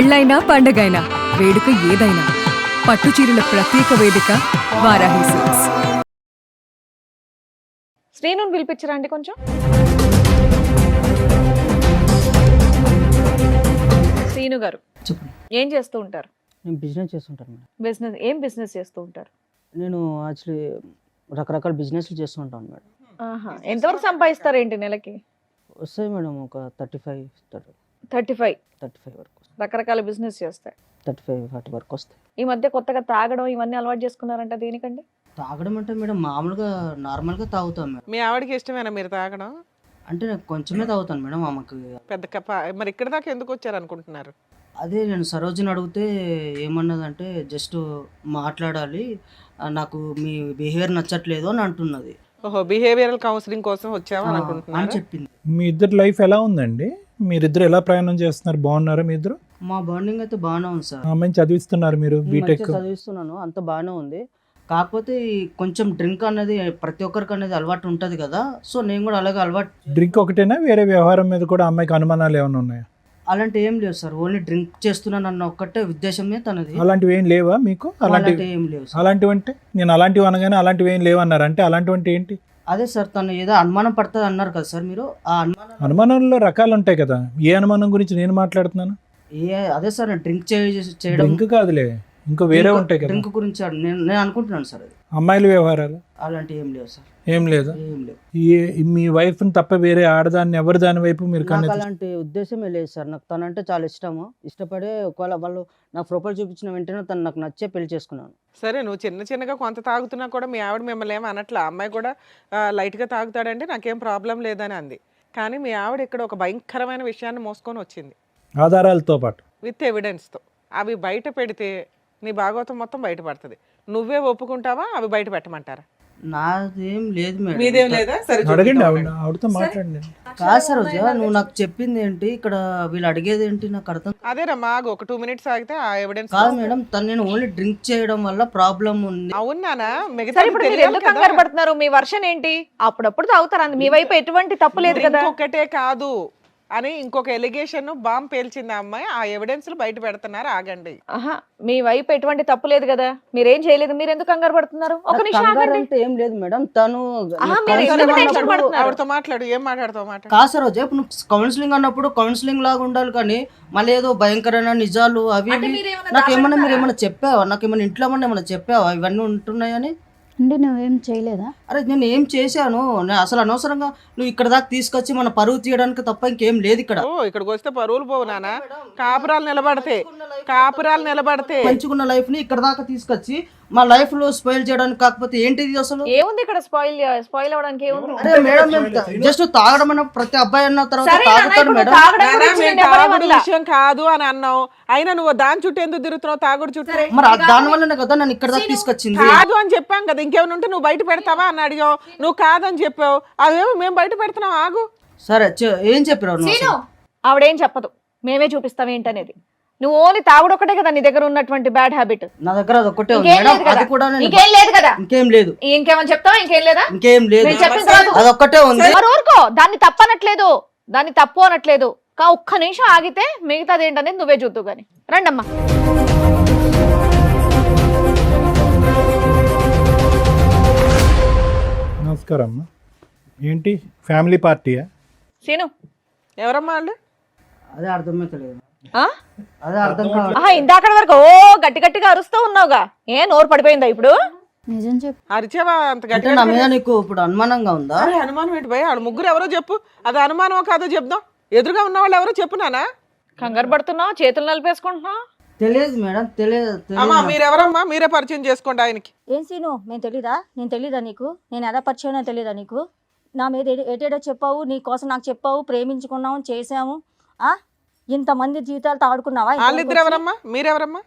పెళ్ళైనా పండగైనా వేడుక ఏదైనా పట్టుచీరల ప్రత్యేక వేదిక వారాహి సిల్క్స్. శ్రీనుని పిలిపించరా అండి కొంచెం. శ్రీను గారు చెప్పండి. ఏం చేస్తూ ఉంటారు? నేను బిజినెస్ చేస్తుంటాను మేడం. బిజినెస్ ఏం బిజినెస్ చేస్తూ ఉంటారు? నేను యాక్చువల్లీ రకరకాల బిజినెస్లు చేస్తూ ఉంటాను మేడం. ఎంతవరకు సంపాదిస్తారు ఏంటి నెలకి? వస్తాయి మేడం ఒక 35 35 వరకు రకరకాల బిజినెస్ చేస్తాయి. 35-40 వరకు వస్తాయి. ఈ మధ్య కొత్తగా తాగడం ఇవన్నీ అలవాటు చేసుకున్నారంట, దేనికండి? తాగడం అంటే మేడం మామూలుగా నార్మల్గా తాగుతాం మేడం. మీ ఆవిడకి ఇష్టమేనా మీరు తాగడం? అంటే నేను కొంచెమే తాగుతాను మేడం. ఆమెకు పెద్ద మరి ఇక్కడ దాకా ఎందుకు వచ్చారు అనుకుంటున్నారు? అదే నేను సరోజిని అడిగితే ఏమన్నదంటే జస్ట్ మాట్లాడాలి, నాకు మీ బిహేవియర్ నచ్చట్లేదు అని అంటున్నది. ఓహో, బిహేవియరల్ కౌన్సిలింగ్ కోసం వచ్చావా అని అనుకుంటున్నారు చెప్పింది. మీ ఇద్దరు లైఫ్ ఎలా ఉందండి? మీరిద్దరు ఎలా ప్రయాణం చేస్తున్నారు? బాగున్నారా మీ ఇద్దరు? మా బాండింగ్ అయితే బాగానే ఉంది సార్. అమ్మాయిని చదివిస్తున్నారు మీరు బీటెక్? మంచిగా చదివిస్తున్నాను, అంత బాగానే ఉంది. కాకపోతే ఈ కొంచెం డ్రింక్ అనేది ప్రతి ఒక్కరికి అనేది అలవాటు ఉంటుంది కదా, సో నేను కూడా అలాగే అలవాటు. డ్రింక్ ఒకటేనా, వేరే వ్యవహారం మీద కూడా అమ్మాయికి అనుమానాలు ఏమైనా ఉన్నాయా? అలాంటి ఏం లేవు సార్, ఓన్లీ డ్రింక్ చేస్తున్నాను అన్న ఒక్కటే ఉద్దేశమే తనది. అలాంటివి ఏం లేవా మీకు? అలాంటి ఏం లేవు సార్. అలాంటివి అంటే నేను అలాంటివి అనగానే అలాంటివి ఏం లేవు అన్నారు, అంటే అలాంటివి అంటే ఏంటి? అదే సార్, తను ఏదో అనుమానం పడుతుంది అన్నారు కదా సార్ మీరు. ఆ అనుమానంలో రకాలు ఉంటాయి కదా, ఏ అనుమానం గురించి నేను మాట్లాడుతున్నాను? అదే సార్, నేను డ్రింక్ చేయడం. డ్రింక్ కాదులే, ఇంకో వేరే ఉంటాయి కదా. డ్రింక్ గురించి నేను అనుకుంటున్నాను సార్. అది అమ్మాయిల వ్యవహారాలు అలాంటి ఏం లేవు సార్. ఏం లేదు. ఏం లేవు. మీ వైఫ్ తప్ప వేరే ఆడదాన్ని ఎవరి దాని వైపు మీరు నాకు అలాంటి ఉద్దేశమే లేదు సార్. నాకు తనంటే చాలా ఇష్టము. ఇష్టపడే ఒకవేళ వాళ్ళు నాకు ప్రొఫైల్ చూపించిన వెంటనే తను నాకు నచ్చే పెళ్లి చేసుకున్నాను. సరే, నువ్వు చిన్నగా కొంత తాగుతున్నా కూడా మీ ఆవిడ మిమ్మల్ని ఏమి అనట్లా. అమ్మాయి కూడా లైట్గా తాగుతాడంటే నాకేం ప్రాబ్లం లేదని అంది. కానీ మీ ఆవిడ ఇక్కడ ఒక భయంకరమైన విషయాన్ని మోసుకొని వచ్చింది, ఆధారాలతో పాటు విత్ ఎవిడెన్స్తో. అవి బయట పెడితే నీ భాగవతం మొత్తం బయటపడుతుంది. నువ్వే ఒప్పుకుంటావా? అవి బయట పెట్టమంటారా? నాదేం లేదు మేడం. మీదేం లేదా? సరే, అడగండి, ఆవిడతో మాట్లాడండి. కాదు సార్, నువ్వు నాకు చెప్పింది ఏంటి, ఇక్కడ వీళ్ళు అడిగేది ఏంటి నాకు అర్థం. అదేనమ్మా, ఆగు, ఒక 2 minutes ఆగితే ఆ ఎవిడెన్స్. కాదు మేడం, తను నేను ఓన్లీ డ్రింక్ చేయడం వల్ల ప్రాబ్లం ఉంది. అవునానా? మిగతా సరే, ఇప్పుడు మీరు ఎందుకు కంగారు పడుతున్నారు? మీ వర్షన్ ఏంటి? అప్పుడప్పుడు తాగుతారు, మీ వైపు ఎటువంటి తప్పు లేదు కదా. ఒకటే కాదు అని ఇంకొక ఎలిగేషన్ బాంబ్ పేల్చింది ఆ అమ్మాయి. ఆ ఎవిడెన్స్ బయట పెడుతున్నారు, ఆగండి. మీ వైపు ఎటువంటి తప్పు లేదు కదా, మీరేం చేయలేదు, మీరు ఎందుకు కంగారు పడుతున్నారు? ఒక నిమిషం ఆగండి. అంటే ఏం లేదు మేడం, తను ఆవిడతో మాట్లాడు, ఏం మాట్లాడతావు మాట. కాదు సార్, రేపు నువ్వు కౌన్సిలింగ్ అన్నప్పుడు కౌన్సిలింగ్ లాగా ఉండాలి, కానీ మళ్ళీ ఏదో భయంకరమైన నిజాలు అవి నాకేమన్నా మీరు ఏమైనా చెప్పావా? నాకేమన్నా ఇంట్లో ఏమన్నా చెప్పావా ఇవన్నీ ఉంటున్నాయని? అంటే నువ్వేం చేయలేదా? అరే నేను ఏం చేశాను? నేను అసలు అనవసరంగా నువ్వు ఇక్కడ దాకా తీసుకొచ్చి మన పరువు తీయడానికి తప్ప ఇంకేం లేదు ఇక్కడ. ఇక్కడికి వస్తే పరువులు పోవు నానా, కాపురాలు నిలబడితే మంచుకున్న లైఫ్ ని ఇక్కడ దాకా తీసుకొచ్చి మా లైఫ్ లో స్పాయిల్ చేయడానికి. కాకపోతే ఏంటిది అసలు? ఏముంది ఇక్కడ స్పాయిల్ అవడానికి? ఏముంది? అరే మేడం, జస్ట్ తాగడం అన్న ప్రతి అబ్బాయి అన్న తర్వాత తాగుతాడు మేడం. తాగుడు విషయం కాదు అని అన్నావు, అయినా నువ్వు దాని చుట్టూ ఎందుకు తిరుగుతున్నావు? తాగుడు చుట్టూ. మరి దాని వల్లనే కదా నన్ను ఇక్కడ దాకా తీసుకొచ్చింది. కాదు అని చెప్పాం కదా, ఇంకేమైనా ఉంటే నువ్వు బయట పెడతావా అని అడిగావు, నువ్వు కాదని చెప్పావు. అదేమో మేము బయట పెడుతున్నావు, ఆగు. సరే, ఏం చెప్పారు? ఆవిడేం చెప్పదు, మేమే చూపిస్తాం ఏంటనేది. నువ్వు ఓన్లీ తాగుడు ఒకటే కదా నీ దగ్గర ఉన్నటువంటి బ్యాడ్ హ్యాబిట్. నా దగ్గర అది ఒకటే ఉంది మేడం, అది కూడా ఇంకేం లేదు కదా. ఇంకేం లేదు. ఇంకేమని చెప్తావా? ఇంకేం లేదా? ఇంకేం లేదు, అది ఒక్కటే ఉంది. మరి ఊరుకో, దాన్ని తప్పనట్లేదు, దాన్ని తప్పు అనట్లేదు. ఒక్క నిమిషం ఆగితే మిగతాది ఏంటనేది నువ్వే చూద్దు గాని. రండమ్మా. నమస్కారం అమ్మా. ఏంటి ఫ్యామిలీ పార్టీయా? సీను, ఎవరమ్మా వాళ్ళు? అదే అర్థమైతలేదు. అదే అర్థం కావాలి. ఇందాక వరకు గట్టిగా అరుస్తూ ఉన్నావుగా, ఏ నోరు పడిపోయిందా ఇప్పుడు? నిజం చెప్పు. అరిచేవా అంత అంటే నా మీద నీకు ఇప్పుడు అనుమానంగా ఉందా? అనుమానం ఏంటి భయ? వాళ్ళు ముగ్గురు ఎవరో చెప్పు, అది అనుమానమో కాదో చెప్దాం. ఎదురుగా ఉన్న వాళ్ళు ఎవరో చెప్పు నానా. కంగారు పడుతున్నావు, చేతులు నలిపేసుకుంటున్నావు. తెలియదు మేడం, తెలియదు. అమ్మా మీరెవరమ్మా? మీరే పరిచయం చేసుకోండి ఆయనకి. ఏం సీను, నేను తెలీదా? నేను తెలీదా నీకు? నేను ఎలా పరిచయం తెలీదా నీకు? నా మీద ఏటేటో చెప్పావు, నీ కోసం నాకు చెప్పావు, ప్రేమించుకున్నాము, చేసాము. ఇంతమంది జీవితాలతో ఆడుకున్నావా? వాళ్ళిద్దరు ఎవరమ్మా? మీరెవరమ్మా?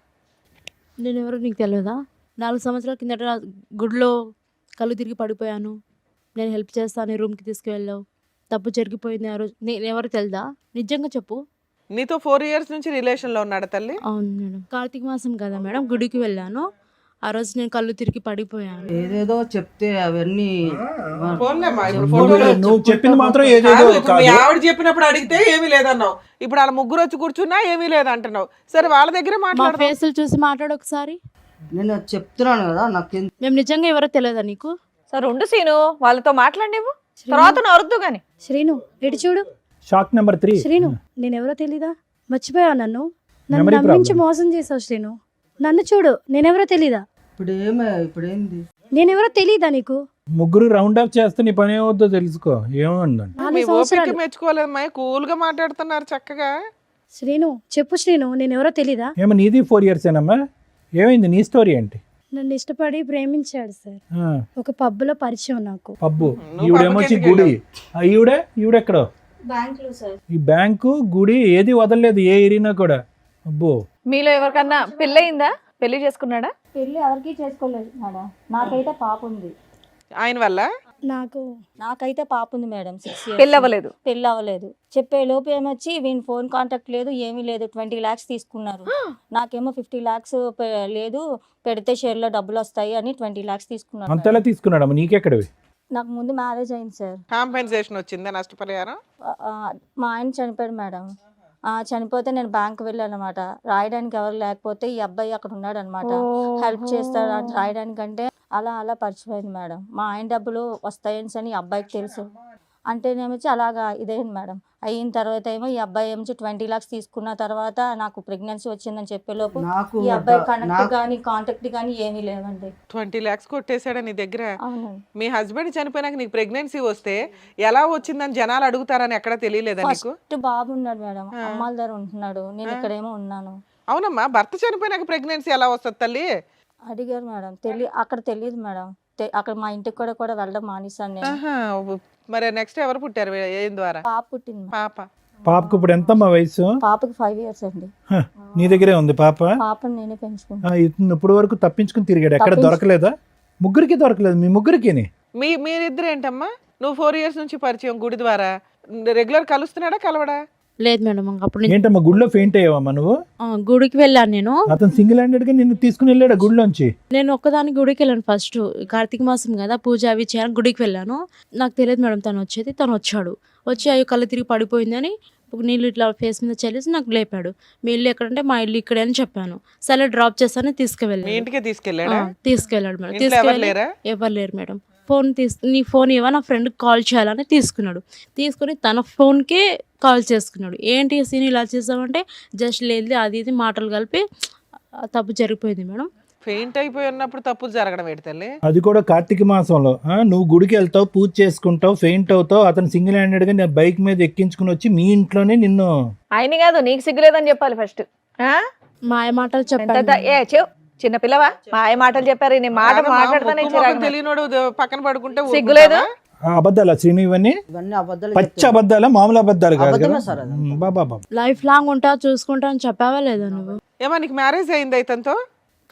నేను ఎవరో నీకు తెలియదా? 4 సంవత్సరాల కిందట గుడిలో కళ్ళు తిరిగి పడిపోయాను, నేను హెల్ప్ చేస్తాను, రూమ్కి తీసుకువెళ్ళావు, తప్పు జరిగిపోయింది ఆ రోజు. నేను ఎవరు తెలుదా? నిజంగా చెప్పు. నీతో 4 years నుంచి రిలేషన్లో ఉన్నాడు తల్లి? అవును మేడం. కార్తీక మాసం కదా మేడం, గుడికి వెళ్ళాను. ఆ రోజు నేను కళ్ళు తిరిగి పడిపోయాను. ఏదేదో చెప్తే అవన్నీ పోన్లేమ్మా, ఇప్పుడు నువ్వు ఫోటోలో నువ్వు చెప్పింది మాత్రం ఏదేదో కాదు, ఇప్పుడు మీ కాదు. ఆవిడ చెప్పినప్పుడు అడిగితే ఏమీ లేదన్నావు. ఇప్పుడు వాళ్ళ ముగ్గురు వచ్చి కూర్చున్నా ఏమీ లేదంటున్నావు. సరే వాళ్ళ దగ్గరే మా మాట్లాడదాం. ఫేసులు చూసి మాట్లాడు ఒకసారి. నేను చెప్తున్నాను కదా, నాకేం మేము నిజంగా ఎవరో తెలియదా నీకు? సరే ఉండు సీను, వాళ్ళతో మాట్లాడి నువ్వు తర్వాత నరుద్దు గాని. శ్రీను ఇటు చూడు. Shock number 3. శ్రీను నేను ఎవరో తెలీదా? మర్చిపోయావు నన్ను Memory నమ్మించి problem. మోసం చేసావు శ్రీను. నన్ను చూడు, నేనెవరో తెలీదా? ఇప్పుడు ఏంది నేనెవరో తెలీదా నీకు? ముగ్గురు రౌండ్ అప్ చేస్తే నీ పని ఏమవుద్దో తెలుసుకో. ఏమందండి మీ 4 ఓపిక సంవత్సరాలు. మెచ్చుకోలేదమ్మా, కూల్ గా మాట్లాడుతున్నారు చక్కగా. శ్రీను చెప్పు శ్రీను, నేనెవరో తెలీదా? ఏమో నీది 4 years ఏనమ్మా? ఏమైంది నీ స్టోరీ ఏంటి? నన్ను ఇష్టపడి ప్రేమించాడు సార్. ఆ, ఒక పబ్లో పరిచయం నాకు. పబ్బు. నువ్వు ఈవిడేమొచ్చి పబ్బుకి గుడి. ఈవిడెక్కడో బ్యాంకులో సార్. ఈ బ్యాంకు గుడి ఏది వదలలేదు ఏ ఏరినా కూడా. అబ్బో. మీలో ఎవరికన్నా పెళ్ళయిందా? పెళ్లి చేసుకున్నాడా? పెళ్ళి ఎవరికి చేసుకోలేదు మేడం. నాకైతే పాప ఉంది. ఆయన వల్ల నాకైతే పాప ఉంది మేడం. 6 years. పెళ్ళి అవ్వలేదు. పెళ్ళి అవ్వలేదు. చెప్పే లోపు ఏమొచ్చి వీని ఫోన్ కాంటాక్ట్ లేదు, ఏమీ లేదు. 20 lakhs తీసుకున్నారు. నాకేమో 50 lakhs లేదు, పెడితే షేర్లో డబ్బులు వస్తాయి అని 20 lakhs తీసుకున్నారు. అంతలా తీసుకున్నాడమ్మా నీకెక్కడవి? నాకు ముందు మ్యారేజ్ అయింది సార్. కాంపెన్సేషన్ వచ్చిందా, నష్టపరిహారం? మా ఆయన చనిపోయాడు మేడం. చనిపోతే నేను బ్యాంక్ వెళ్ళాను అనమాట. రాయడానికి ఎవరు లేకపోతే ఈ అబ్బాయి అక్కడ ఉన్నాడు అనమాట. హెల్ప్ చేస్తాడు అని రాయడానికంటే అలా పరిచయమైంది మేడం. మా ఆయన డబ్బులు వస్తాయని అని ఈ అబ్బాయికి తెలుసు. అంటేనేమో అలాగా ఇదేంటి మేడం. అయిన తర్వాత ఏమో ఈ అబ్బాయి ఏమో 20 lakhs తీసుకున్న తర్వాత నాకు ప్రెగ్నెన్సీ వచ్చిందని చెప్పేలోపు నాకు ఈ అబ్బాయి కనెక్ట్ కానీ కాంటాక్ట్ కానీ ఏమీ లేవండి. 20 lakhs కొట్టేశాడా నీ దగ్గర? అవునండి. మీ హస్బెండ్ చనిపోయినాక నీకు ప్రెగ్నెన్సీ వస్తే ఎలా వచ్చిందని జనాలు అడుగుతారని ఎక్కడ తెలియలేదా నీకు? ఫస్ట్ బాబు ఉన్నాడు మేడం, అమ్మాల దగ్గర ఉంటున్నాడు. నేను ఇక్కడేమో ఉన్నాను. అవునమ్మా, భర్త చనిపోయినాక ప్రెగ్నెన్సీ ఎలా వస్తుంది తల్లి? అడిగారు మేడం. అక్కడ తెలియదు మేడం. అక్కడ మా ఇంటికి కూడా వెళ్ళడం మానేశాను నేను. ఆహా, మరి నెక్స్ట్ ఎవరు పుట్టారు ఏం ద్వారా? పాప పుట్టింది. పాప. పాపకు ఇప్పుడు ఎంతమ్మా వయసు? పాపకి 5 years అండి. హ, నీ దగ్గరే ఉంది పాప? పాపని నేనే పెంచుకుంటాను. ఇతను ఇప్పుడు వరకు తప్పించుకుని తిరిగాడు, ఎక్కడ దొరకలేదా? ముగ్గురికి దొరకలేదు మీ ముగ్గురికి? మీరిద్దరు ఏంటమ్మా? నువ్వు 4 years నుంచి పరిచయం గుడి ద్వారా, రెగ్యులర్ కలుస్తున్నాడా కలవడా? లేదు మేడం, అప్పుడు నేను ఏంటమ్మా గుడిలో ఫెయింట్ అయ్యావమ్మా నువ్వు? గుడికి వెళ్ళాను. నేను అతను సింగిల్ హ్యాండెడ్ గా నిన్ను తీసుకుని వెళ్ళాడు గుడిలోంచి? నేను ఒక్కదాని గుడికి వెళ్ళాను. ఫస్ట్ కార్తీక మాసం కదా, పూజ అవి చేయాలని గుడికి వెళ్ళాను. నాకు తెలియదు మేడం తను వచ్చేది. తను వచ్చి అయ్యో కళ్ళు తిరిగి పడిపోయిందని నీళ్ళు ఇట్లా ఫేస్ మీద చల్లేసి నాకు లేపాడు. మీ ఇల్లు ఎక్కడంటే మా ఇల్లు ఇక్కడే అని చెప్పాను. సరే డ్రాప్ చేస్తానని మీ తీసుకువెళ్ళాను. ఇంటికే తీసుకెళ్ళాడా? తీసుకెళ్ళాడు మేడం. ఇంట్లో ఎవరు లేరా? ఎవరు లేరు మేడం. నీ ఫోన్ ఇవ్వ, నా ఫ్రెండ్కి కాల్ చేయాలని తీసుకున్నాడు. తీసుకుని తన ఫోన్కే కాల్ చేసుకున్నాడు. ఏంటి సీన్ ఇలా చేసామంటే జస్ట్ లేదు అది ఇది మాటలు కలిపి తప్పు జరిగిపోయింది మేడం. ఫెయింట్ అయిపోయి ఉన్నప్పుడు తప్పులు జరగడం ఏంటి తల్లి? అది కూడా కార్తీక మాసంలో. నువ్వు గుడికి వెళ్తావు, పూజ చేసుకుంటావు, ఫెయింట్ అవుతావు. అతను సింగిల్ హ్యాండెడ్ గా బైక్ మీద ఎక్కించుకుని వచ్చి మీ ఇంట్లోనే నిన్ను. ఆయన కాదు, నీకు సిగ్గులేదని చెప్పాలి ఫస్ట్. మాయ మాటలు చెప్పాను. చిన్న పిల్లవా? మాయ మాటలు చెప్పారు. నీ మాట కాదమ్మా, మాట్లాడతానే ముక్కు మొఖం తెలియనోడు పక్కన పడుకుంటే సిగ్గులేదు? అబద్ధాలా శ్రీను ఇవన్నీ? ఇవన్నీ అబద్ధాలు పచ్చి అబద్ధాలా, మామూలు అబద్ధాలు కాదు కదా? అబద్ధమే సార్ అది. బాబా లైఫ్ లాంగ్ ఉంటా చూసుకుంటా అని చెప్పావా లేదా నువ్వు? ఏమా నీకు మ్యారేజ్ అయిందా ఇతనితో?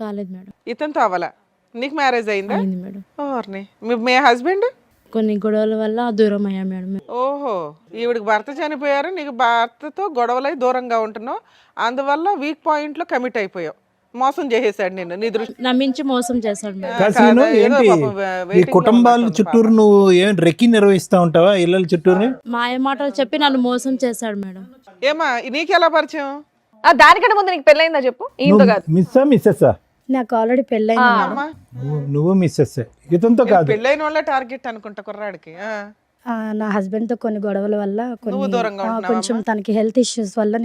కాలేదు మేడం. ఇతనితో అవ్వాలా? నీకు మ్యారేజ్ అయిందా? అయింది మేడం. ఓర్ని. మీ హస్బెండ్? కొన్ని గొడవల వల్ల దూరం అయ్యా మేడం. ఓహో, ఈవిడికి భర్త చనిపోయారు, నీకు భర్తతో గొడవలై దూరంగా ఉంటున్నావు, అందువల్ల వీక్ పాయింట్ లో కమిట్ అయిపోయావు. మోసం చేసేసాడు నిన్ను, నీ దృష్టి. నమ్మించి మోసం చేశాడు మేడం. కాదు శ్రీను, ఏదో ఏంటి పాపం ఈ waiting లో కుటుంబాల ఉన్నట్టుంది చుట్టూరు నువ్వు ఏం రెక్కి నిర్వహిస్తా ఉంటావా ఇళ్ళ చుట్టూరు? మాయ మాటలు చెప్పి నన్ను మోసం చేశాడు మేడం. ఏమా నీకెలా పరిచయం? దానికంటే ముందు నీకు పెళ్ళయిందా చెప్పు. ఈయనతో కాదు. మిస్సెస్? నాకు ఆల్రెడీ పెళ్ళైంది మేడం. అమ్మా, నువ్వు మిస్సెస్, ఇతనితో కాదు. పెళ్ళైన వాళ్ళ టార్గెట్ అనుకుంటా కుర్రాడికి. నా హస్బెండ్ తో కొన్ని గొడవల వల్ల నువ్వు దూరంగా ఉంటున్నావా కొంచెం తనకి హెల్త్ ఇష్యూస్ వల్ల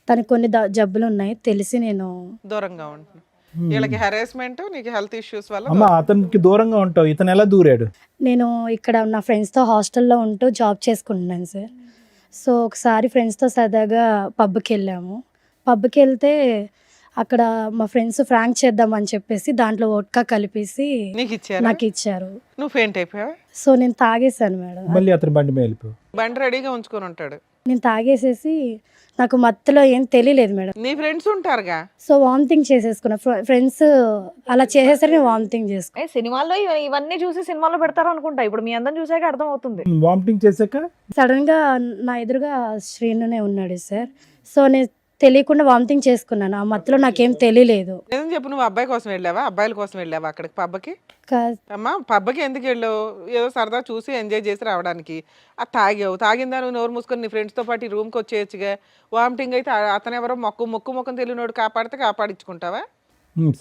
తనకి కొన్ని జబ్బులు ఉన్నాయి తెలిసి నేను దూరంగా ఉంటున్నా. వీళ్ళకి హెరాస్మెంట్, నీకు హెల్త్ ఇష్యూస్ వల్ల అమ్మా అతనికి దూరంగా ఉంటావు, ఇతను ఎలా దూరాడు? నేను ఇక్కడ నా ఫ్రెండ్స్తో హాస్టల్లో ఉంటూ జాబ్ చేసుకుంటున్నాను సార్. సో ఒకసారి ఫ్రెండ్స్తో సరదాగా పబ్కి వెళ్ళాము. పబ్కి వెళ్తే అక్కడ మా ఫ్రెండ్స్ ఫ్రాంక్ చేద్దామని చెప్పేసి దాంట్లో వోడ్కా కలిపేసి నీకు ఇచ్చారా? నాకు ఇచ్చారు. నువ్వు ఫెయింట్ అయిపోయావా? సో నేను తాగేసాను మేడం. మళ్ళీ అతని బండి మీద వెళ్ళిపో. బండి రెడీగా ఉంచుకొని ఉంటాడు. నేను తాగేసేసి నాకు మత్తులో ఏం తెలియలేదు మేడం. నీ ఫ్రెండ్స్ ఉంటారుగా. So vomiting చేసేసుకున్నా. ఫ్రెండ్స్ అలా చేసేసరికి నేను వామిటింగ్ చేసుకున్నా. సినిమాల్లో ఇవన్నీ చూసి సినిమాలో పెడతారు అనుకుంటా. ఇప్పుడు మీ అందరం చూసాక అర్థం అవుతుంది. వామిటింగ్ చేశాక సడన్ గా నా ఎదురుగా శ్రీనునే ఉన్నాడు సార్. సో నేను తెలియకుండా వామిటింగ్ చేసుకున్నాను. ఆ మత్తులో నాకేం తెలియలేదు. ఏం చెప్పు, నువ్వు అబ్బాయి కోసం వెళ్ళావా, అబ్బాయిల కోసం వెళ్ళావా అక్కడికి పబ్బకి? కా- అమ్మా పబ్బకి ఎందుకు వెళ్ళావు? ఏదో సరదా చూసి ఎంజాయ్ చేసి రావడానికి. అది తాగావు, తాగిందా నువ్వు నోరు మూసుకొని నీ ఫ్రెండ్స్తో పాటు ఈ రూమ్కి వచ్చేయచ్చుగా. వామిటింగ్ అయితే అతను ఎవరో మొక్కం తెలియనోడు కాపాడితే కాపాడించుకుంటావా?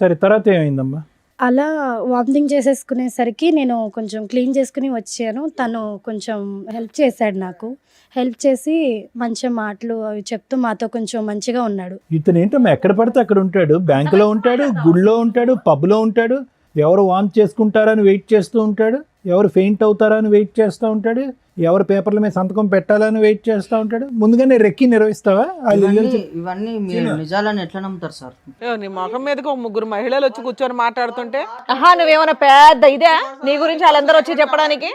సరే, తర్వాత ఏమైందమ్మా? అలా వామిటింగ్ చేసేసుకునేసరికి నేను కొంచెం క్లీన్ చేసుకుని వచ్చాను. తను కొంచెం హెల్ప్ చేశాడు నాకు. హెల్ప్ చేసి మంచి మాటలు అవి చెప్తూ మాతో కొంచెం మంచిగా ఉన్నాడు. ఇతను ఏంటమ్మా ఎక్కడ పడితే అక్కడ ఉంటాడు, బ్యాంకులో ఉంటాడు, గుడిలో ఉంటాడు, పబ్లో ఉంటాడు, ఎవరు వాంట్ చేసుకుంటారని వెయిట్ చేస్తూ ఉంటాడు, ఎవరు ఫెయింట్ అవుతారని వెయిట్ చేస్తూ ఉంటాడు, ఎవరు పేపర్ల మీద సంతకం పెట్టాలని వెయిట్ చేస్తూ ఉంటాడు. ముందుగానే రెక్కి నిర్వహిస్తావా? ఇవన్నీ మీరు నిజాలని ఎట్లా నమ్ముతారు సార్? నీ ముఖం మీదకి ఒక 3 మహిళలు వచ్చి కూర్చొని మాట్లాడుతుంటే ఆహా, నువ్వేమన్నా పెద్ద ఇదే నీ గురించి వాళ్ళందరూ వచ్చి చెప్పడానికి?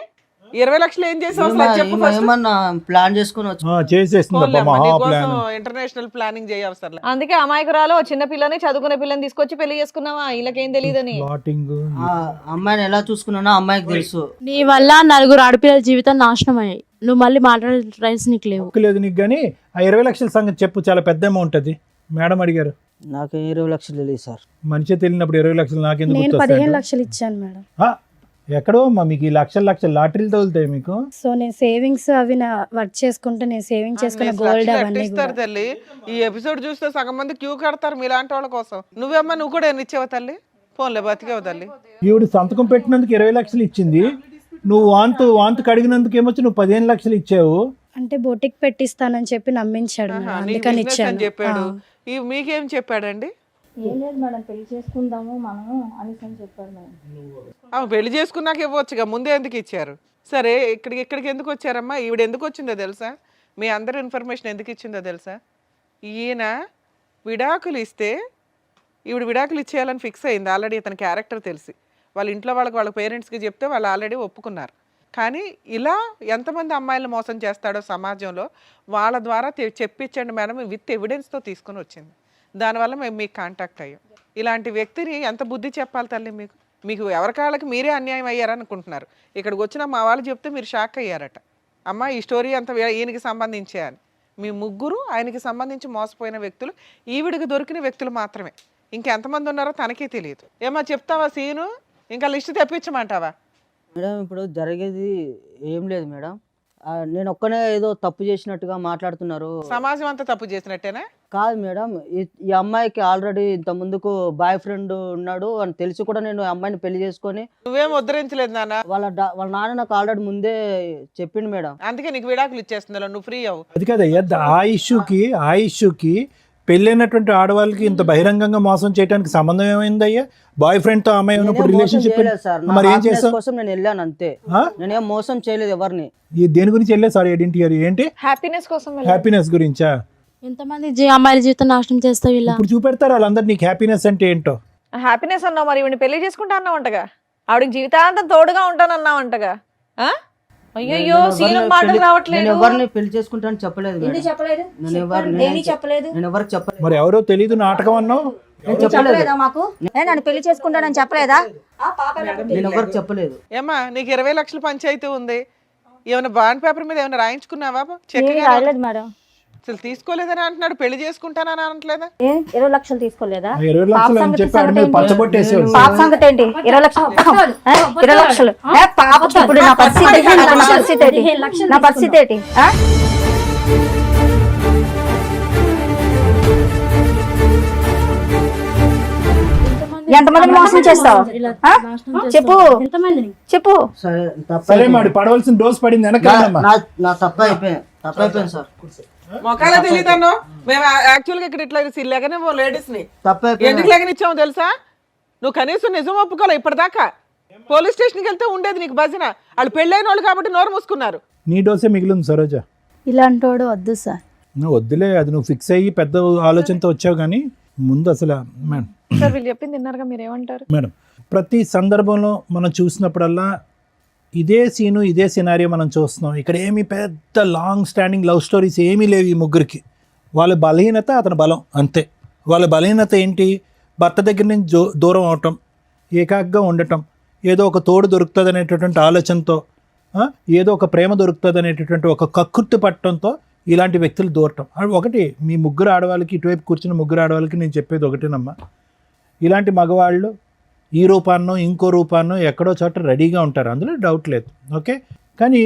20 లక్షలు ఏం చేసావు అసలు అది చెప్పు first. ఏమన్నా ప్లాన్ చేసుకుని వచ్చి చేసేస్తుందమ్మా పోన్లేమ్మా, మహా నీకోసం ప్లాన్. International planning చేయవసరం. అందుకే అమాయకురాలు ఓ చిన్న పిల్లని చదువుకునే పిల్లని తీసుకొచ్చి పెళ్లి చేసుకున్నావా? వీళ్ళకేం తెలియదని. ప్లాటింగ్. ఆ అమ్మాయిని ఎలా చూసుకున్నానో అమ్మాయికి తెలుసు. నీ వల్ల 4 ఆడపిల్లల జీవితం నాశనం అయ్యాయి. నువ్వు మళ్ళీ మాట్లాడే రైట్స్ నీకు లేవు. లేదు నీకు, కానీ ఆ 20 లక్షల సంగతి చెప్పు, చాలా పెద్ద అమౌంట్ అది. మేడం అడిగారు. నాకు 20 లక్షలు తెలియదు సార్. మనిషి తెలియనప్పుడు 20 లక్షలు నాకెందుకు నేను గుర్తొస్తాయి? 15 లక్షలు ఇచ్చాను మేడం. ఎక్కడో అమ్మా మీకు ఈ లక్షల లాటరీలు తగులుతాయి మీకు. సో నేను సేవింగ్స్ అవి నా వర్క్ చేసుకుంటూ నేను సేవింగ్ చేసుకున్న గోల్డ్ అవన్నీ ఇస్తారు తల్లి. ఈ ఎపిసోడ్ చూస్తే సగం మంది క్యూ కడతారు మీలాంటి వాళ్ళ కోసం. నువ్వేమ్మా, నువ్వు కూడా ఎన్ని ఇచ్చావు తల్లి? ఫోన్లే బతికేవు తల్లి. ఈవిడ సంతకం పెట్టినందుకు 20 లక్షలు ఇచ్చింది. నువ్వు వాంతు కడిగినందుకు ఏమొచ్చి నువ్వు 15 లక్షలు ఇచ్చావు. అంటే బొటిక్ పెట్టిస్తానని చెప్పి నమ్మించాడు మేడం. నీకు అందుకని business అని ఇచ్చాను. చెప్పాడు. మీకేం చెప్పాడండి? ఏం లేదు మేడం, పెళ్లి చేసుకుందాము మనము అనేసి అని చెప్పాడు మేడం. పెళ్లి చేసుకున్నాక ఇవ్వచ్చుగా, ముందే ఎందుకు ఇచ్చారు? సరే, ఇక్కడికి ఎందుకు వచ్చారమ్మా? ఈవిడ ఎందుకు వచ్చిందో తెలుసా? మీ అందరి ఇన్ఫర్మేషన్ ఎందుకు ఇచ్చిందో తెలుసా? ఈయన విడాకులు ఇస్తే ఈవిడ విడాకులు ఇచ్చేయాలని ఫిక్స్ అయింది ఆల్రెడీ. ఇతని క్యారెక్టర్ తెలిసి వాళ్ళ ఇంట్లో వాళ్ళ పేరెంట్స్కి చెప్తే వాళ్ళు ఆల్రెడీ ఒప్పుకున్నారు. కానీ ఇలా ఎంతమంది అమ్మాయిలను మోసం చేస్తాడో సమాజంలో, వాళ్ళ ద్వారా చెప్పించండి మేడం విత్ ఎవిడెన్స్తో తీసుకుని వచ్చింది. దానివల్ల మేము మీకు కాంటాక్ట్ అయ్యాం. ఇలాంటి వ్యక్తిని ఎంత బుద్ధి చెప్పాలి తల్లి? మీకు ఎవరి కాళ్ళకి మీరే అన్యాయం అయ్యారనుకుంటున్నారు. ఇక్కడికి వచ్చిన మా వాళ్ళు చెప్తే మీరు షాక్ అయ్యారట. అమ్మ ఈ స్టోరీ అంతా ఈయనకి సంబంధించే అని. మీ ముగ్గురు ఆయనకి సంబంధించి మోసపోయిన వ్యక్తులు, ఈవిడికి దొరికిన వ్యక్తులు మాత్రమే. ఇంకెంతమంది ఉన్నారో తనకే తెలియదు. ఏమో చెప్తావా సీను? ఇంకా లిస్ట్ తెప్పించమంటావా? మేడం ఇప్పుడు జరిగేది ఏం లేదు మేడం. నేను ఒక్కనే ఏదో తప్పు చేసినట్టుగా మాట్లాడుతున్నారు. సమాజం అంతా తప్పు చేసినట్టేనా? కాదు మేడం, ఈ అమ్మాయికి ఆల్రెడీ ఇంత ముందుకు బాయ్ ఫ్రెండ్ ఉన్నాడు అని తెలిసి కూడా నేను ఆ అమ్మాయిని పెళ్లి చేసుకొని. నువ్వేం ఉద్ధరించలేదు నాన్న. వాళ్ళ నాన్న నాకు ఆల్రెడీ ముందే చెప్పిండు మేడం. అందుకే నీకు విడాకులు ఇచ్చేస్తుందా, నువ్వు ఫ్రీ అవ్వు. అది కాదయ్యా, ఆ ఇష్యూకి పెళ్ళైనటువంటి ఆడవాళ్ళకి ఇంత బహిరంగంగా మోసం చేయడానికి సంబంధం ఏమైందయ్యా? బాయ్ ఫ్రెండ్ తో అమ్మాయి ఉన్నప్పుడు రిలేషన్షిప్ సార్, మరి ఏం చేస్తావు? కోసం నేను వెళ్ళాను అంతే. నేనేం మోసం చేయలేదు ఎవరిని. దేని గురించి వెళ్ళే? సారీ ఐడెంటిటీ ఏంటి? హ్యాపీనెస్ కోసం హ్యాపీనెస్ గురించా? ఎంతమంది అమ్మాయిల జీవితం నాశనం చేస్తావు ఇలా? ఇప్పుడు చూపెడతారు వాళ్ళందరూ నీకు హ్యాపీనెస్ అంటే ఏంటో. హ్యాపీనెస్ అన్నావు, మరి ఈవిని పెళ్లి చేసుకుంటా అన్నావంటగా. ఆవిడకి జీవితాంతం తోడుగా ఉంటానన్నావంటగా. అయ్యో సీను మాటలు రావట్లేదు. నేను ఎవరిని పెళ్లి చేసుకుంటాను చెప్పలేదు మేడం. నేను చెప్పలేదు. ఎవరికి చెప్పలేదు. మరి ఎవరో తెలీదు నాటకం అన్నావు. చెప్పలేదా మాకు? నన్ను పెళ్లి చేసుకుంటానని చెప్పలేదా? నేను ఎవరికి చెప్పలేదు. ఏమ్మా నీకు 20 లక్షల పంచాయతీ ఉంది. ఏమైనా బాండ్ పేపర్ మీద ఏమైనా రాయించుకున్నావా? రాయలేదు మేడం. అసలు తీసుకోలేదని అంటున్నాడు. పెళ్లి చేసుకుంటానని అనట్లేదా? 20 లక్షలు తీసుకోలేదా? 20 లక్షలు అని చెప్పి ఆడ మీద పచ్చబొట్టేసేవాడు. పాప సంగతి ఏంటి? 20 లక్షలు 20 లక్షలు పాప. ఇప్పుడు నా పరిస్థితి ఏంటి? ఎంతమందిని మోసం చేస్తావు చెప్పు. సరే మరి పడవలసిన డోస్ పడింది వెనకాలమ్మా. నా తప్పు అయిపోయింది సార్. మొక్కలా తెలియదన్నో. మేము యాక్చువల్గా ఇక్కడ ఇట్లా లేకనే లేడీస్ ని ఎందుకు లేకనిచ్చామో తెలుసా? నువ్వు కనీసం నిజం ఒప్పుకోలే ఇప్పటిదాకా. పోలీస్ స్టేషన్కి వెళ్తే ఉండేది నీకు భజన. వాళ్ళు పెళ్ళైన వాళ్ళు కాబట్టి నోరు మూసుకున్నారు. నీ డోసే మిగిలింది సరోజ. ఇలాంటి వాడు వద్దు సార్. నువ్వు వద్దులే, అది నువ్వు ఫిక్స్ అయ్యి పెద్ద ఆలోచనతో వచ్చావు. కానీ ముందు అసలు మేడం సార్ వీళ్ళు చెప్పింది విన్నారుగా, మీరేమంటారు? మేడం ప్రతి సందర్భంలో మనం చూసినప్పుడల్లా ఇదే సీను ఇదే సినారియో మనం చూస్తున్నాం. ఇక్కడ ఏమి పెద్ద లాంగ్ స్టాండింగ్ లవ్ స్టోరీస్ ఏమీ లేవు ఈ ముగ్గురికి. వాళ్ళ బలహీనత అతని బలం అంతే. వాళ్ళ బలహీనత ఏంటి? భర్త దగ్గర నుంచి దూరం అవటం, ఏకాగ్గా ఉండటం, ఏదో ఒక తోడు దొరుకుతుంది అనేటటువంటి ఆలోచనతో, ఏదో ఒక ప్రేమ దొరుకుతుంది అనేటటువంటి ఒక కక్కుర్తి పట్టడంతో ఇలాంటి వ్యక్తులు దూరటం. ఒకటి మీ ముగ్గురు ఆడవాళ్ళకి, ఇటువైపు కూర్చున్న ముగ్గురు ఆడవాళ్ళకి నేను చెప్పేది ఒకటేనమ్మా, ఇలాంటి మగవాళ్ళు ఈ రూపాన్నో ఇంకో రూపాన్నో ఎక్కడో చోట రెడీగా ఉంటారు, అందులో డౌట్ లేదు. ఓకే, కానీ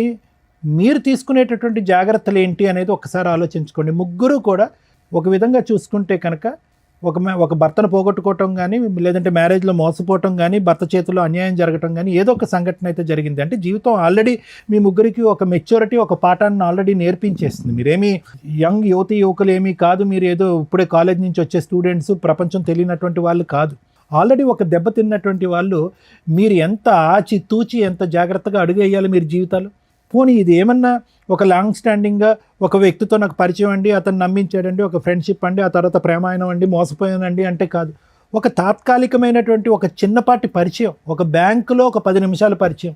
మీరు తీసుకునేటటువంటి జాగ్రత్తలు ఏంటి అనేది ఒకసారి ఆలోచించుకోండి. ముగ్గురు కూడా ఒక విధంగా చూసుకుంటే కనుక ఒక భర్తను పోగొట్టుకోవటం కానీ, లేదంటే మ్యారేజ్లో మోసపోవటం కానీ, భర్త చేతిలో అన్యాయం జరగటం కానీ, ఏదో ఒక సంఘటన అయితే జరిగింది. అంటే జీవితం ఆల్రెడీ మీ ముగ్గురికి ఒక మెచ్యూరిటీ, ఒక పాఠాన్ని ఆల్రెడీ నేర్పించేస్తుంది. మీరేమీ యంగ్ యువకులు ఏమీ కాదు, మీరు ఏదో ఇప్పుడే కాలేజ్ నుంచి వచ్చే స్టూడెంట్స్, ప్రపంచం తెలియనటువంటి వాళ్ళు కాదు. ఆల్రెడీ ఒక దెబ్బ తిన్నటువంటి వాళ్ళు. మీరు ఎంత ఆచి తూచి ఎంత జాగ్రత్తగా అడుగేయాలి మీరు జీవితాలు. పోనీ ఇది ఏమన్నా ఒక లాంగ్ స్టాండింగ్గా ఒక వ్యక్తితో నాకు పరిచయం అండి, అతను నమ్మించాడండి, ఒక ఫ్రెండ్షిప్ అండి, ఆ తర్వాత ప్రేమాయణం అండి, మోసపోయానండి అంటే కాదు. ఒక తాత్కాలికమైనటువంటి ఒక చిన్నపాటి పరిచయం, ఒక బ్యాంకులో ఒక 10 నిమిషాల పరిచయం,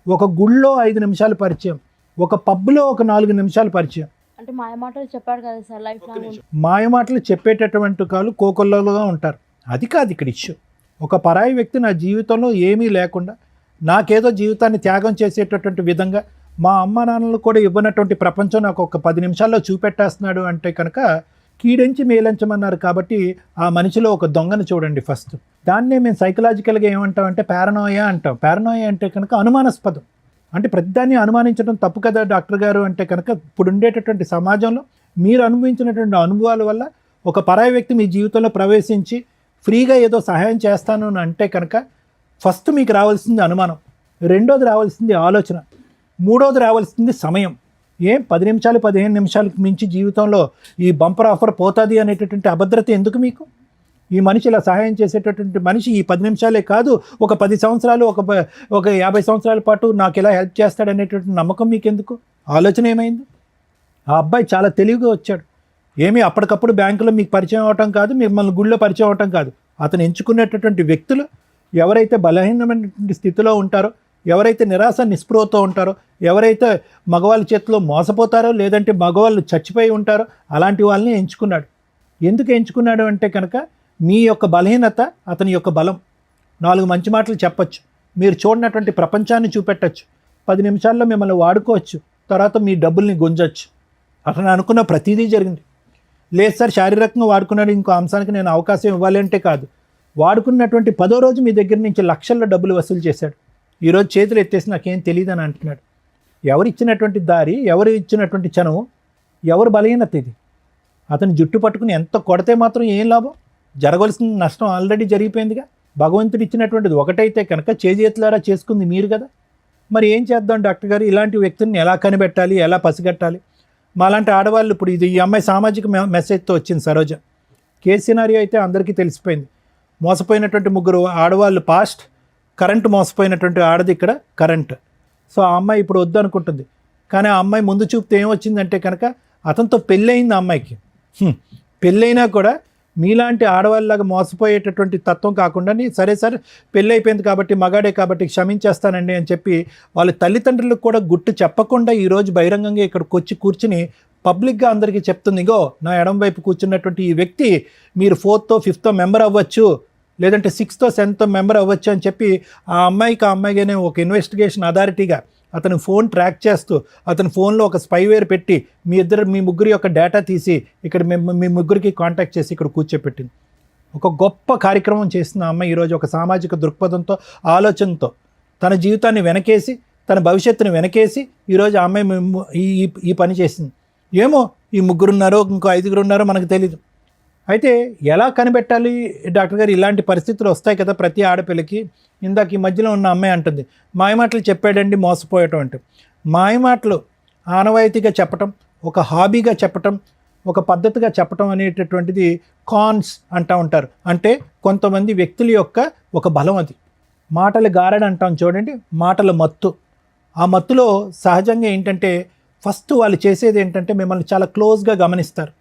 ఒక గుళ్ళో 5 నిమిషాల పరిచయం, ఒక పబ్లో ఒక 4 నిమిషాల పరిచయం. అంటే మాయమాటలు చెప్పాడు కదా సార్, లైఫ్ లాంగ్ మాయమాటలు చెప్పేటటువంటి వాళ్ళు కోకొల్లలుగా ఉంటారు. అది కాదు ఇక్కడ ఇష్యూ. ఒక పరాయి వ్యక్తి నా జీవితంలో ఏమీ లేకుండా నాకేదో జీవితాన్ని త్యాగం చేసేటటువంటి విధంగా, మా అమ్మ నాన్నలు కూడా ఇవ్వనటువంటి ప్రపంచం నాకు ఒక 10 నిమిషాల్లో చూపెట్టేస్తున్నాడు అంటే కనుక కీడెంచి మేలంచమన్నారు. కాబట్టి ఆ మనిషిలో ఒక దొంగను చూడండి ఫస్ట్. దాన్నే మేము సైకలాజికల్గా ఏమంటామంటే పారనోయా అంటాం. పారనోయా అంటే కనుక అనుమానాస్పదం. అంటే ప్రతిదాన్ని అనుమానించడం తప్పు కదా డాక్టర్ గారు అంటే కనుక, ఇప్పుడు ఉండేటటువంటి సమాజంలో మీరు అనుభవించినటువంటి అనుభవాల వల్ల ఒక పరాయి వ్యక్తి మీ జీవితంలో ప్రవేశించి ఫ్రీగా ఏదో సహాయం చేస్తాను అని అంటే కనుక ఫస్ట్ మీకు రావాల్సింది అనుమానం, రెండోది రావాల్సింది ఆలోచన, మూడోది రావాల్సింది సమయం. 10 నిమిషాలు 15 నిమిషాలకు మించి జీవితంలో ఈ బంపర్ ఆఫర్ పోతుంది అనేటటువంటి అభద్రత ఎందుకు మీకు? ఈ మనిషి ఇలా సహాయం చేసేటటువంటి మనిషి ఈ 10 నిమిషాలే కాదు, ఒక 10 సంవత్సరాలు, ఒక 50 సంవత్సరాల పాటు నాకు ఇలా హెల్ప్ చేస్తాడనేటటువంటి నమ్మకం మీకు ఎందుకు? ఆలోచన ఏమైంది? ఆ అబ్బాయి చాలా తెలివిగా వచ్చాడు. ఏమీ అప్పటికప్పుడు బ్యాంకులో మీకు పరిచయం అవటం కాదు, మిమ్మల్ని గుళ్ళో పరిచయం అవటం కాదు. అతను ఎంచుకునేటటువంటి వ్యక్తులు ఎవరైతే బలహీనమైనటువంటి స్థితిలో ఉంటారో, ఎవరైతే నిరాశ నిస్పృహతో ఉంటారో, ఎవరైతే మగవాళ్ళ చేతిలో మోసపోతారో, లేదంటే మగవాళ్ళు చచ్చిపోయి ఉంటారో అలాంటి వాళ్ళని ఎంచుకున్నాడు. ఎందుకు ఎంచుకున్నాడు అంటే కనుక మీ యొక్క బలహీనత అతని యొక్క బలం. 4 మంచి మాటలు చెప్పచ్చు, మీరు చూడనటువంటి ప్రపంచాన్ని చూపెట్టచ్చు, 10 నిమిషాల్లో మిమ్మల్ని వాడుకోవచ్చు, తర్వాత మీ డబ్బుల్ని గుంజచ్చు. అతను అనుకున్న ప్రతిదీ జరిగింది. లేదు సార్ శారీరకంగా వాడుకున్నాడు, ఇంకో అంశానికి నేను అవకాశం ఇవ్వాలి అంటే కాదు. వాడుకున్నటువంటి 10వ రోజు మీ దగ్గర నుంచి లక్షల్లో డబ్బులు వసూలు చేశాడు. ఈరోజు చేతులు ఎత్తేసి నాకేం తెలియదు అని అంటున్నాడు. ఎవరు ఇచ్చినటువంటి దారి, ఎవరు ఇచ్చినటువంటి చనువు, ఎవరు బలహీనత ఇది? అతను జుట్టు పట్టుకుని ఎంత కొడితే మాత్రం ఏం లాభం? జరగవలసిన నష్టం ఆల్రెడీ జరిగిపోయిందిగా. భగవంతుడు ఇచ్చినటువంటిది ఒకటైతే కనుక చేతులారా చేసుకుంది మీరు కదా. మరి ఏం చేద్దాం డాక్టర్ గారు? ఇలాంటి వ్యక్తిని ఎలా కనిపెట్టాలి, ఎలా పసిగట్టాలి? మాలాంటి ఆడవాళ్ళు ఇప్పుడు ఈ అమ్మాయి సామాజిక మెసేజ్తో వచ్చింది సరోజ. కేసు సినారియో అయితే అందరికీ తెలిసిపోయింది. మోసపోయినటువంటి 3 ఆడవాళ్ళు పాస్ట్, కరెంట్ మోసపోయినటువంటి ఆడది ఇక్కడ కరెంట్. సో ఆ అమ్మాయి ఇప్పుడు వద్దు అనుకుంటుంది. కానీ ఆ అమ్మాయి ముందు చూపుతో ఏమొచ్చిందంటే కనుక అతనితో పెళ్ళయింది. ఆ అమ్మాయికి పెళ్ళైనా కూడా మీలాంటి ఆడవాళ్ళలాగా మోసపోయేటటువంటి తత్వం కాకుండా, సరే సార్ పెళ్ళి అయిపోయింది కాబట్టి మగాడే కాబట్టి క్షమించేస్తానండి అని చెప్పి వాళ్ళ తల్లిదండ్రులకు కూడా గుట్టు చెప్పకుండా ఈరోజు బహిరంగంగా ఇక్కడికి వచ్చి కూర్చుని పబ్లిక్గా అందరికీ చెప్తుంది, ఇగో నా ఎడం వైపు కూర్చున్నటువంటి ఈ వ్యక్తి మీరు 4th 5th మెంబర్ అవ్వచ్చు, లేదంటే 6th 7th మెంబర్ అవ్వచ్చు అని చెప్పి ఆ అమ్మాయిగానే ఒక ఇన్వెస్టిగేషన్ అథారిటీగా అతను ఫోన్ ట్రాక్ చేస్తూ అతని ఫోన్లో ఒక స్పైవేర్ పెట్టి మీ ముగ్గురి యొక్క డేటా తీసి ఇక్కడ మీ ముగ్గురికి కాంటాక్ట్ చేసి ఇక్కడ కూర్చోపెట్టింది. ఒక గొప్ప కార్యక్రమం చేసిన అమ్మాయి ఈరోజు ఒక సామాజిక దృక్పథంతో, ఆలోచనతో తన జీవితాన్ని వెనకేసి, తన భవిష్యత్తుని వెనకేసి ఈరోజు ఆ అమ్మాయి ఈ పని చేసింది. ఏమో ఈ 3 ఉన్నారో ఇంకో 5 ఉన్నారో మనకు తెలీదు. అయితే ఎలా కనిపెట్టాలి డాక్టర్ గారు? ఇలాంటి పరిస్థితులు వస్తాయి కదా ప్రతి ఆడపిల్లకి. ఇందాక ఈ మధ్యలో ఉన్న అమ్మాయి అంటుంది, మాయమాటలు చెప్పాడండి మోసపోయటం అంటే. మాయమాటలు ఆనవాయితీగా చెప్పటం, ఒక హాబీగా చెప్పటం, ఒక పద్ధతిగా చెప్పటం అనేటటువంటిది కాన్స్ అంటూ ఉంటారు. అంటే కొంతమంది వ్యక్తుల యొక్క ఒక బలం అది. మాటలు గారడి అంటాం చూడండి, మాటల మత్తు. ఆ మత్తులో సహజంగా ఏంటంటే ఫస్ట్ వాళ్ళు చేసేది ఏంటంటే మిమ్మల్ని చాలా క్లోజ్గా గమనిస్తారు.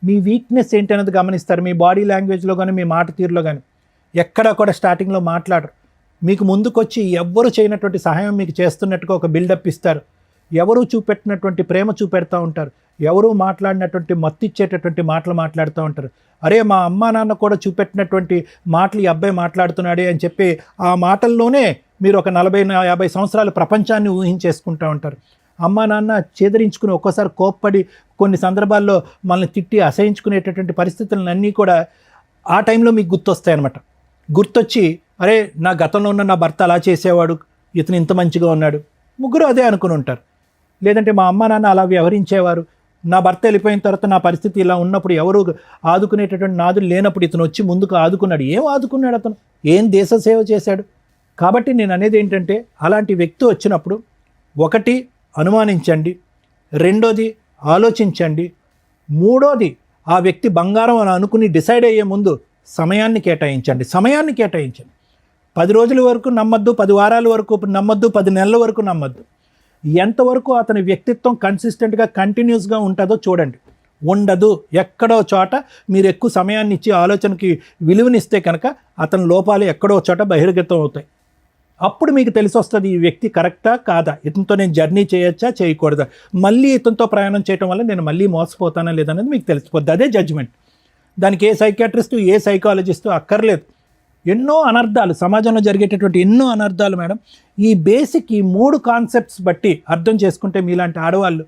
మీ వీక్నెస్ ఏంటనేది గమనిస్తారు. మీ బాడీ లాంగ్వేజ్లో కానీ, మీ మాట తీరులో కానీ. ఎక్కడా కూడా స్టార్టింగ్లో మాట్లాడరు. మీకు ముందుకొచ్చి ఎవ్వరు చేయనటువంటి సహాయం మీకు చేస్తున్నట్టుగా ఒక బిల్డప్ ఇస్తారు. ఎవరు చూపెట్టినటువంటి ప్రేమ చూపెడతా ఉంటారు. ఎవరు మాట్లాడినటువంటి మత్తు ఇచ్చేటటువంటి మాటలు మాట్లాడుతూ ఉంటారు. అరే మా అమ్మా నాన్న కూడా చూపెట్టినటువంటి మాటలు ఈ అబ్బాయి మాట్లాడుతున్నాడే అని చెప్పి ఆ మాటల్లోనే మీరు ఒక 40-50 సంవత్సరాల ప్రపంచాన్ని ఊహించేసుకుంటూ ఉంటారు. అమ్మా నాన్న చేదరించుకుని ఒక్కోసారి కోప్పడి కొన్ని సందర్భాల్లో మనల్ని తిట్టి అసహించుకునేటటువంటి పరిస్థితులన్నీ కూడా ఆ టైంలో మీకు గుర్తొస్తాయన్నమాట. గుర్తొచ్చి అరే నా గతంలో ఉన్న నా భర్త అలా చేసేవాడు, ఇతను ఇంత మంచిగా ఉన్నాడు, ముగ్గురు అదే అనుకుని ఉంటారు. లేదంటే మా అమ్మ నాన్న అలా వ్యవహరించేవారు, నా భర్త వెళ్ళిపోయిన తర్వాత నా పరిస్థితి ఇలా ఉన్నప్పుడు ఎవరు ఆదుకునేటటువంటి నాదులు లేనప్పుడు ఇతను వచ్చి ముందుకు ఆదుకున్నాడు. ఏం ఆదుకున్నాడు అతను? ఏం దేశ సేవ చేశాడు? కాబట్టి నేను అనేది ఏంటంటే అలాంటి వ్యక్తి వచ్చినప్పుడు ఒకటి అనుమానించండి, రెండోది ఆలోచించండి, మూడోది ఆ వ్యక్తి బంగారం అని అనుకుని డిసైడ్ అయ్యే ముందు సమయాన్ని కేటాయించండి. 10 రోజుల వరకు నమ్మద్దు, 10 వారాల వరకు నమ్మద్దు, 10 నెలల వరకు నమ్మద్దు. ఎంతవరకు అతని వ్యక్తిత్వం కన్సిస్టెంట్గా కంటిన్యూస్గా ఉంటుందో చూడండి. ఉండదు, ఎక్కడో చోట మీరు ఎక్కువ సమయాన్ని ఇచ్చి ఆలోచనకి విలువనిస్తే కనుక అతని లోపాలు ఎక్కడో చోట బహిర్గతం అవుతాయి. అప్పుడు మీకు తెలిసి వస్తుంది ఈ వ్యక్తి కరెక్టా కాదా, ఇతనితో నేను జర్నీ చేయొచ్చా చేయకూడదా, మళ్ళీ ఇతనితో ప్రయాణం చేయడం వల్ల నేను మళ్ళీ మోసపోతానా లేదనేది మీకు తెలిసిపోద్ది. అదే జడ్జిమెంట్. దానికి ఏ సైకియాట్రిస్టు ఏ సైకాలజిస్టు అక్కర్లేదు. ఎన్నో అనర్థాలు సమాజంలో జరిగేటటువంటి ఎన్నో అనర్థాలు మేడం ఈ బేసిక్ ఈ 3 కాన్సెప్ట్స్ బట్టి అర్థం చేసుకుంటే మీలాంటి ఆడవాళ్ళు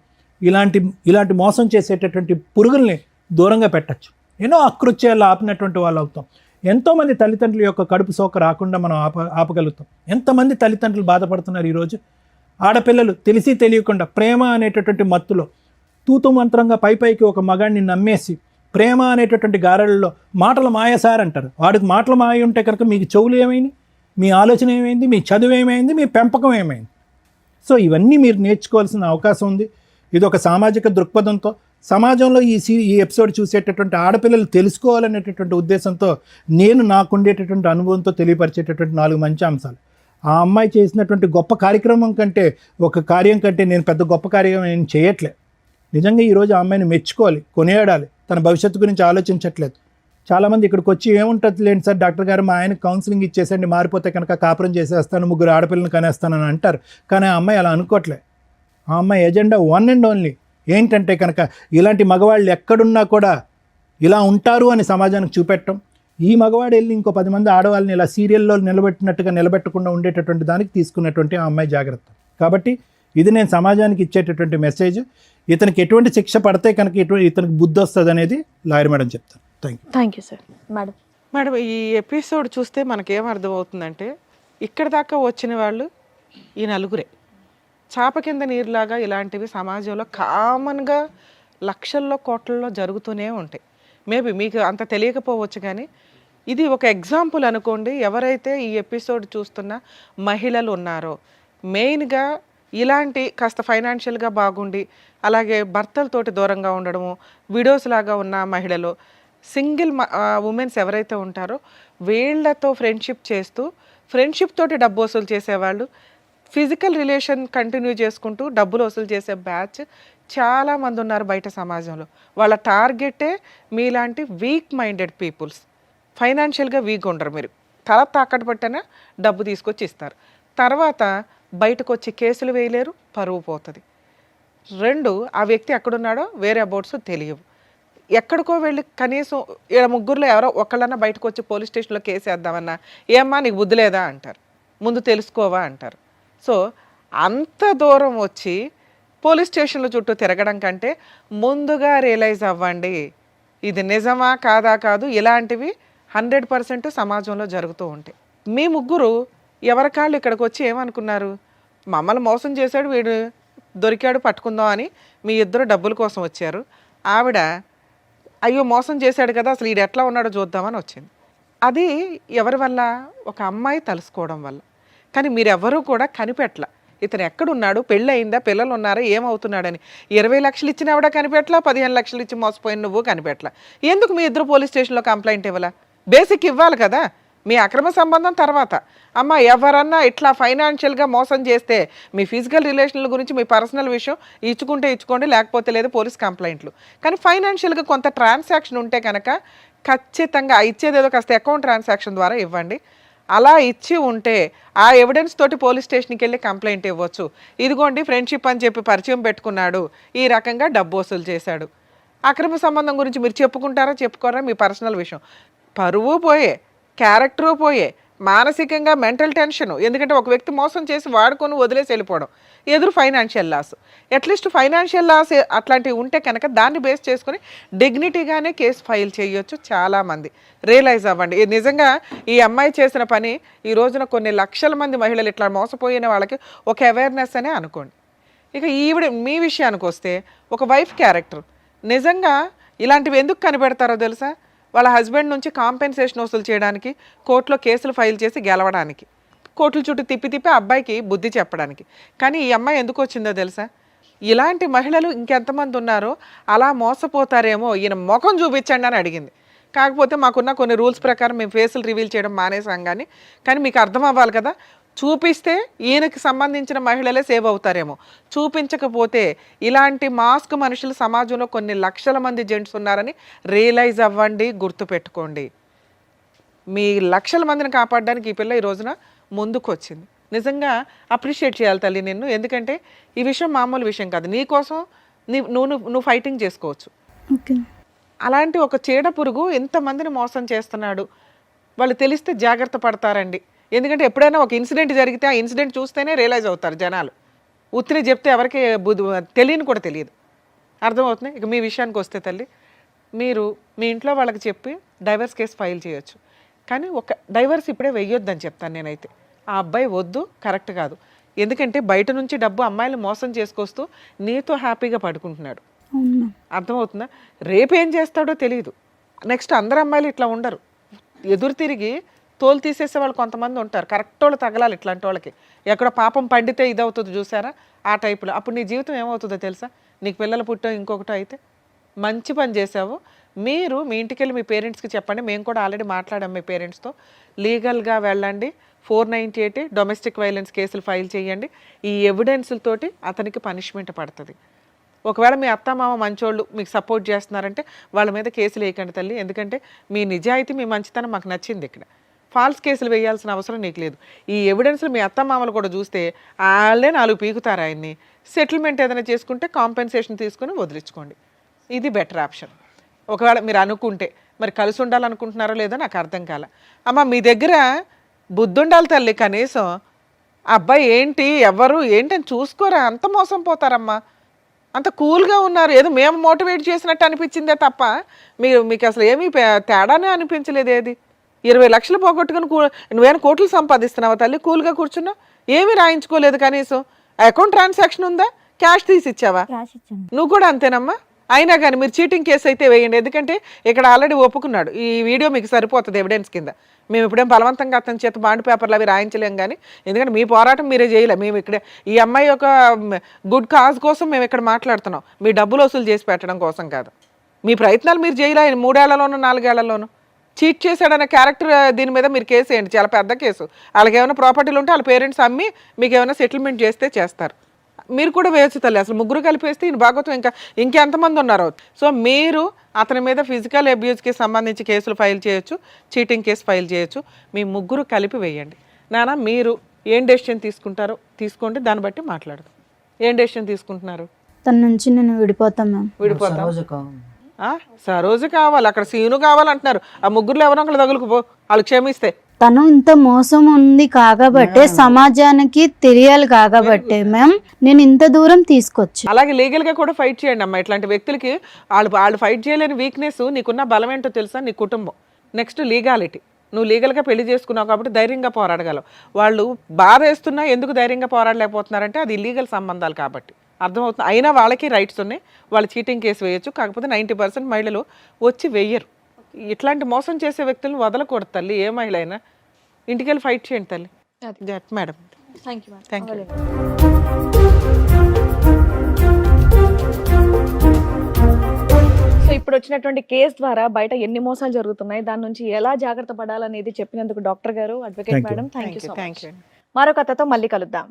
ఇలాంటి మోసం చేసేటటువంటి పురుగుల్ని దూరంగా పెట్టచ్చు. ఎన్నో అకృత్యాలు ఆపినటువంటి వాళ్ళు అవుతాం. ఎంతోమంది తల్లిదండ్రుల యొక్క కడుపు సోక రాకుండా మనం ఆపగలుగుతాం. ఎంతమంది తల్లిదండ్రులు బాధపడుతున్నారు ఈరోజు. ఆడపిల్లలు తెలిసి తెలియకుండా ప్రేమ అనేటటువంటి మత్తులో తూతు మంత్రంగా పైకి ఒక మగాడిని నమ్మేసి ప్రేమ అనేటటువంటి గారెలలో మాటలు మాయసార్ అంటారు. వాడికి మాటలు మాయ ఉంటే కనుక మీకు చెవులు ఏమైంది, మీ ఆలోచన ఏమైంది, మీ చదువు ఏమైంది, మీ పెంపకం ఏమైంది. సో ఇవన్నీ మీరు నేర్చుకోవాల్సిన అవకాశం ఉంది. ఇది ఒక సామాజిక దృక్పథంతో సమాజంలో ఈ ఎపిసోడ్ చూసేటటువంటి ఆడపిల్లలు తెలుసుకోవాలనేటటువంటి ఉద్దేశంతో నేను నాకుండేటటువంటి అనుభవంతో తెలియపరిచేటటువంటి 4 మంచి అంశాలు. ఆ అమ్మాయి చేసినటువంటి గొప్ప కార్యక్రమం కంటే ఒక కార్యం కంటే నేను పెద్ద గొప్ప కార్యం ఏం చేయట్లే. నిజంగా ఈరోజు ఆ అమ్మాయిని మెచ్చుకోవాలి, కొనియాడాలి. తన భవిష్యత్తు గురించి ఆలోచించట్లేదు. చాలామంది ఇక్కడికి వచ్చి ఏముంటుంది లేండి సార్, డాక్టర్ గారు మా ఆయన కౌన్సిలింగ్ ఇచ్చేసండి, మారిపోతే కనుక కాపురం చేసేస్తాను, 3 ఆడపిల్లలను కనేస్తానని అంటారు. కానీ ఆ అమ్మాయి అలా అనుకోవట్లే. ఆ అమ్మాయి ఎజెండా 1 and only ఏంటంటే కనుక ఇలాంటి మగవాళ్ళు ఎక్కడున్నా కూడా ఇలా ఉంటారు అని సమాజానికి చూపెట్టడం. ఈ మగవాడు వెళ్ళి ఇంకో 10 మంది ఆడవాళ్ళని ఇలా సీరియల్లో నిలబెట్టకుండా ఉండేటటువంటి దానికి తీసుకున్నటువంటి ఆ అమ్మాయి జాగ్రత్త. కాబట్టి ఇది నేను సమాజానికి ఇచ్చేటటువంటి మెసేజ్. ఇతనికి ఎటువంటి శిక్ష పడితే కనుక ఇతనికి బుద్ధి వస్తుంది అనేది లాయర్ మేడం చెప్తాను. Thank you sir. మేడం ఈ ఎపిసోడ్ చూస్తే మనకేం అర్థమవుతుందంటే ఇక్కడ దాకా వచ్చిన వాళ్ళు ఈ నలుగురే. చాప కింద నీరులాగా ఇలాంటివి సమాజంలో కామన్గా లక్షల్లో కోట్లలో జరుగుతూనే ఉంటాయి. మేబీ మీకు అంత తెలియకపోవచ్చు, కానీ ఇది ఒక ఎగ్జాంపుల్ అనుకోండి. ఎవరైతే ఈ ఎపిసోడ్ చూస్తున్న మహిళలు ఉన్నారో మెయిన్గా ఇలాంటి కాస్త ఫైనాన్షియల్గా బాగుండి అలాగే భర్తలతోటి దూరంగా ఉండడము, విడోస్ లాగా ఉన్న మహిళలు, సింగిల్ ఉమెన్స్ ఎవరైతే ఉంటారో వీళ్ళతో ఫ్రెండ్షిప్ చేస్తూ ఫ్రెండ్షిప్ తోటి డబ్బు వసూలు చేసేవాళ్ళు, ఫిజికల్ రిలేషన్ కంటిన్యూ చేసుకుంటూ డబ్బులు వసూలు చేసే బ్యాచ్ చాలామంది ఉన్నారు బయట సమాజంలో. వాళ్ళ టార్గెటే మీలాంటి వీక్ మైండెడ్ పీపుల్స్. ఫైనాన్షియల్గా వీక్ ఉండరు, మీరు తల తాకట్టు పట్టినా డబ్బు తీసుకొచ్చి ఇస్తారు. తర్వాత బయటకు వచ్చి కేసులు వేయలేరు, పరువు పోతుంది. 2, ఆ వ్యక్తి ఎక్కడున్నాడో వేరే అబౌట్స్ తెలియవు. ఎక్కడికో వెళ్ళి కనీసం 3 ఎవరో ఒకళ్ళన్నా బయటకు వచ్చి పోలీస్ స్టేషన్లో కేసు వేద్దామన్నా ఏమ్మా నీకు బుద్ధి లేదా అంటారు, ముందు తెలుసుకోవా అంటారు. సో అంత దూరం వచ్చి పోలీస్ స్టేషన్ల చుట్టూ తిరగడం కంటే ముందుగా రియలైజ్ అవ్వండి ఇది నిజమా కాదా కాదు. ఇలాంటివి 100% సమాజంలో జరుగుతూ ఉంటాయి. మీ 3 ఎవరి కాళ్ళు ఇక్కడికి వచ్చి ఏమనుకున్నారు, మమ్మల్ని మోసం చేశాడు వీడు, దొరికాడు పట్టుకుందాం అని మీ 2 డబ్బుల కోసం వచ్చారు. ఆవిడ అయ్యో మోసం చేశాడు కదా అసలు వీడు ఎట్లా ఉన్నాడో చూద్దామని వచ్చింది. అది ఎవరి వల్ల? ఒక అమ్మాయి తలుసుకోవడం వల్ల. కానీ మీరెవరూ కూడా కనిపెట్ల ఇతను ఎక్కడున్నాడు, పెళ్ళి అయిందా, పిల్లలు ఉన్నారా, ఏమవుతున్నాడని. 20 లక్షలు ఇచ్చిన ఆవిడ కనిపెట్లా, 15 లక్షలు ఇచ్చి మోసపోయిన నువ్వు కనిపెట్లా. ఎందుకు మీ 2 పోలీస్ స్టేషన్లో కంప్లైంట్ ఇవ్వాలా? బేసిక్ ఇవ్వాలి కదా. మీ అక్రమ సంబంధం తర్వాత అమ్మ ఎవరన్నా ఇట్లా ఫైనాన్షియల్గా మోసం చేస్తే మీ ఫిజికల్ రిలేషన్ల గురించి మీ పర్సనల్ విషయం ఇచ్చుకోండి, లేకపోతే లేదు పోలీస్ కంప్లైంట్లు. కానీ ఫైనాన్షియల్గా కొంత ట్రాన్సాక్షన్ ఉంటే కనుక ఖచ్చితంగా ఇచ్చేదేదో కాస్త అకౌంట్ ట్రాన్సాక్షన్ ద్వారా ఇవ్వండి. అలా ఇచ్చి ఉంటే ఆ ఎవిడెన్స్ తోటి పోలీస్ స్టేషన్కి వెళ్ళి కంప్లైంట్ ఇవ్వచ్చు. ఇదిగోండి ఫ్రెండ్షిప్ అని చెప్పి పరిచయం పెట్టుకున్నాడు, ఈ రకంగా డబ్బు వసూలు చేశాడు. అక్రమ సంబంధం గురించి మీరు చెప్పుకుంటారా చెప్పుకోరా మీ పర్సనల్ విషయం. పరువు పోయే, క్యారెక్టరు పోయే, మానసికంగా మెంటల్ టెన్షన్, ఎందుకంటే ఒక వ్యక్తి మోసం చేసి వాడుకొని వదిలేసి వెళ్ళిపోవడం, ఎదురు financial loss. At least financial loss అట్లాంటివి ఉంటే కనుక దాన్ని బేస్ చేసుకొని డిగ్నిటీగానే కేసు ఫైల్ చేయొచ్చు. చాలామంది రియలైజ్ అవ్వండి. నిజంగా ఈ అమ్మాయి చేసిన పని ఈ రోజున కొన్ని లక్షల మంది మహిళలు ఇట్లా మోసపోయిన వాళ్ళకి ఒక అవేర్నెస్ అనే అనుకోండి. ఇక ఈవిడ మీ విషయానికి వస్తే ఒక వైఫ్ క్యారెక్టర్, నిజంగా ఇలాంటివి ఎందుకు కనిపెడతారో తెలుసా? వాళ్ళ హస్బెండ్ నుంచి కాంపెన్సేషన్ వసూలు చేయడానికి, కోర్టులో కేసులు ఫైల్ చేసి గెలవడానికి, కోర్టుల చుట్టూ తిప్పి తిప్పి అబ్బాయికి బుద్ధి చెప్పడానికి. కానీ ఈ అమ్మాయి ఎందుకు వచ్చిందో తెలుసా? ఇలాంటి మహిళలు ఇంకెంతమంది ఉన్నారో అలా మోసపోతారేమో, ఈయన ముఖం చూపించండి అని అడిగింది. కాకపోతే మాకున్న కొన్ని రూల్స్ ప్రకారం మేము ఫేసులు రివీల్ చేయడం మానేసాం. కానీ మీకు అర్థం అవ్వాలి కదా, చూపిస్తే ఈయనకి సంబంధించిన మహిళలే సేవ్ అవుతారేమో, చూపించకపోతే ఇలాంటి మాస్క్ మనుషులు సమాజంలో కొన్ని లక్షల మంది జెంట్స్ ఉన్నారని రియలైజ్ అవ్వండి, గుర్తుపెట్టుకోండి. మీ లక్షల మందిని కాపాడడానికి ఈ పిల్ల ఈ రోజున ముందుకు వచ్చింది. నిజంగా అప్రిషియేట్ చేయాలి తల్లి నిన్ను, ఎందుకంటే ఈ విషయం మామూలు విషయం కాదు. నీ కోసం నువ్వు ఫైటింగ్ చేసుకోవచ్చు. ఓకే. అలాంటి ఒక చీడ పురుగు ఎంతమందిని మోసం చేస్తున్నాడు, వాళ్ళు తెలిస్తే జాగ్రత్త పడతారండి. ఎందుకంటే ఎప్పుడైనా ఒక ఇన్సిడెంట్ జరిగితే ఆ ఇన్సిడెంట్ చూస్తేనే రియలైజ్ అవుతారు జనాలు. ఉత్తిని చెప్తే ఎవరికి తెలియని కూడా తెలియదు. అర్థమవుతుంది. ఇక మీ విషయానికి వస్తే తల్లి, మీరు మీ ఇంట్లో వాళ్ళకి చెప్పి డైవర్స్ కేసు ఫైల్ చేయొచ్చు. కానీ ఒక డైవర్స్ ఇప్పుడే వెయ్యొద్దని చెప్తాను నేనైతే. ఆ అబ్బాయి వద్దు, కరెక్ట్ కాదు. ఎందుకంటే బయట నుంచి డబ్బు అమ్మాయిలు మోసం చేసుకొస్తూ నీతో హ్యాపీగా పడుకుంటున్నాడు. అర్థమవుతుందా? రేపు ఏం చేస్తాడో తెలియదు. నెక్స్ట్ అందరు అమ్మాయిలు ఇట్లా ఉండరు, ఎదురు తిరిగి తోలు తీసేసే వాళ్ళు కొంతమంది ఉంటారు. కరెక్ట్ వాళ్ళు తగలాలి ఇట్లాంటి వాళ్ళకి. ఎక్కడ పాపం పండితే ఇది అవుతుంది చూసారా, ఆ టైపులో. అప్పుడు నీ జీవితం ఏమవుతుందో తెలుసా? నీకు పిల్లలు పుట్టో ఇంకొకటో అయితే. మంచి పని చేసావు. మీరు మీ ఇంటికి వెళ్ళి మీ పేరెంట్స్కి చెప్పండి. మేము కూడా ఆల్రెడీ మాట్లాడాం మీ పేరెంట్స్తో. లీగల్గా వెళ్ళండి, 498 డొమెస్టిక్ వైలెన్స్ కేసులు ఫైల్ చేయండి. ఈ ఎవిడెన్స్లతోటి అతనికి పనిష్మెంట్ పడుతుంది. ఒకవేళ మీ అత్త మామ మంచోళ్ళు మీకు సపోర్ట్ చేస్తున్నారంటే వాళ్ళ మీద కేసులు వేయకండి తల్లి. ఎందుకంటే మీ నిజాయితీ, మీ మంచితనం మాకు నచ్చింది. ఇక్కడ ఫాల్స్ కేసులు వేయాల్సిన అవసరం నీకు లేదు. ఈ ఎవిడెన్స్లు మీ అత్త మామలు కూడా చూస్తే వాళ్ళే 4 పీకుతారు ఆయన్ని. సెటిల్మెంట్ ఏదైనా చేసుకుంటే కాంపెన్సేషన్ తీసుకుని వదిలించుకోండి. ఇది బెటర్ ఆప్షన్. ఒకవేళ మీరు అనుకుంటే, మరి కలిసి ఉండాలనుకుంటున్నారో లేదో నాకు అర్థం కాల. అమ్మ మీ దగ్గర బుద్ధి ఉండాలి తల్లి కనీసం. అబ్బాయి ఏంటి ఎవరు ఏంటని చూసుకోరా, అంత మోసం పోతారమ్మా. అంత కూల్గా ఉన్నారు, ఏదో మేము మోటివేట్ చేసినట్టు అనిపించిందే తప్ప మీకు అసలు ఏమీ తేడానే అనిపించలేదు. ఏది 20 లక్షలు పోగొట్టుకుని నువ్వేమైనా కోట్లు సంపాదిస్తున్నావా తల్లి? కూల్గా కూర్చున్నా, ఏమీ రాయించుకోలేదు కనీసం. అకౌంట్ ట్రాన్సాక్షన్ ఉందా? క్యాష్ తీసి ఇచ్చావా? నువ్వు కూడా అంతేనమ్మా. అయినా కానీ మీరు చీటింగ్ కేసు అయితే వేయండి. ఎందుకంటే ఇక్కడ ఆల్రెడీ ఒప్పుకున్నాడు. ఈ వీడియో మీకు సరిపోతుంది ఎవిడెన్స్ కింద. మేము ఇప్పుడేం బలవంతంగా అతని చేత బాండ్ పేపర్లు అవి రాయించలేం. కానీ ఎందుకంటే మీ పోరాటం మీరే చేయలే. మేము ఇక్కడ ఈ అమ్మాయి యొక్క గుడ్ కాజ్ కోసం మేము ఇక్కడ మాట్లాడుతున్నాం, మీ డబ్బులు వసూలు చేసి పెట్టడం కోసం కాదు. మీ ప్రయత్నాలు మీరు చేయలే. 3 ఏళ్లలోనూ 4 ఏళ్లలోనూ చీట్ చేశాడన్న క్యారెక్టర్ దీని మీద మీరు కేసు వేయండి, చాలా పెద్ద కేసు. వాళ్ళకి ఏమైనా ప్రాపర్టీలు ఉంటే వాళ్ళ పేరెంట్స్ అమ్మి మీకు ఏమైనా సెటిల్మెంట్ చేస్తే చేస్తారు. మీరు కూడా వేయచ్చు తల్లి. అసలు ముగ్గురు కలిపేస్తే ఈయన భాగవతం ఇంకెంతమంది ఉన్నారు. సో మీరు అతని మీద ఫిజికల్ అబ్యూస్కి సంబంధించి కేసులు ఫైల్ చేయొచ్చు, చీటింగ్ కేసు ఫైల్ చేయొచ్చు. మీ ముగ్గురు కలిపి వేయండి. నాన్న మీరు ఏం డెసిషన్ తీసుకుంటారో తీసుకోండి, దాన్ని బట్టి మాట్లాడదాం. ఏం డెసిషన్ తీసుకుంటున్నారు? తన నుంచి నేను విడిపోతాం మ్యామ్. విడిపోతాం. సరోజు కావాలి, అక్కడ సీను కావాలంటున్నారు. ఆ ముగ్గురులో ఎవరో ఒకళ్ళు తగులుకుపో, వాళ్ళు క్షమిస్తే. తను ఇంత మోసం ఉంది కాకబట్టే, సమాజానికి తెలియాలి కాకబట్టే మ్యామ్ నేను ఇంత దూరం తీసుకొచ్చి. అలాగే లీగల్ గా కూడా ఫైట్ చేయండి అమ్మా. ఇట్లాంటి వ్యక్తులకి వాళ్ళు ఫైట్ చేయలేని వీక్నెస్ నీకున్న బలం ఏంటో తెలుసా? నీ కుటుంబం. Next legality. నువ్వు లీగల్గా పెళ్లి చేసుకున్నావు కాబట్టి ధైర్యంగా పోరాడగలవు. వాళ్ళు బాధ వేస్తున్నా ఎందుకు ధైర్యంగా పోరాడలేకపోతున్నారంటే అది ఇల్లీగల్ సంబంధాలు కాబట్టి. అర్థమవుతుంది. అయినా వాళ్ళకి రైట్స్ ఉన్నాయి, వాళ్ళు చీటింగ్ కేసు వేయచ్చు. కాకపోతే 90% మహిళలు వచ్చి వెయ్యరు. ఇట్లాంటి మోసం చేసే వ్యక్తులను వదలకూడదు తల్లి. ఏ మహిళ అయినా ఇంటికి వెళ్ళి ఫైట్ చేయండి తల్లి. Madam thank you. సో ఇప్పుడు వచ్చినటువంటి కేసు ద్వారా బయట ఎన్ని మోసాలు జరుగుతున్నాయి, దాని నుంచి ఎలా జాగ్రత్త పడాలనేది చెప్పినందుకు డాక్టర్ గారు, advocate madam, thank you so much. మరో కథతో మళ్ళీ కలుద్దాం.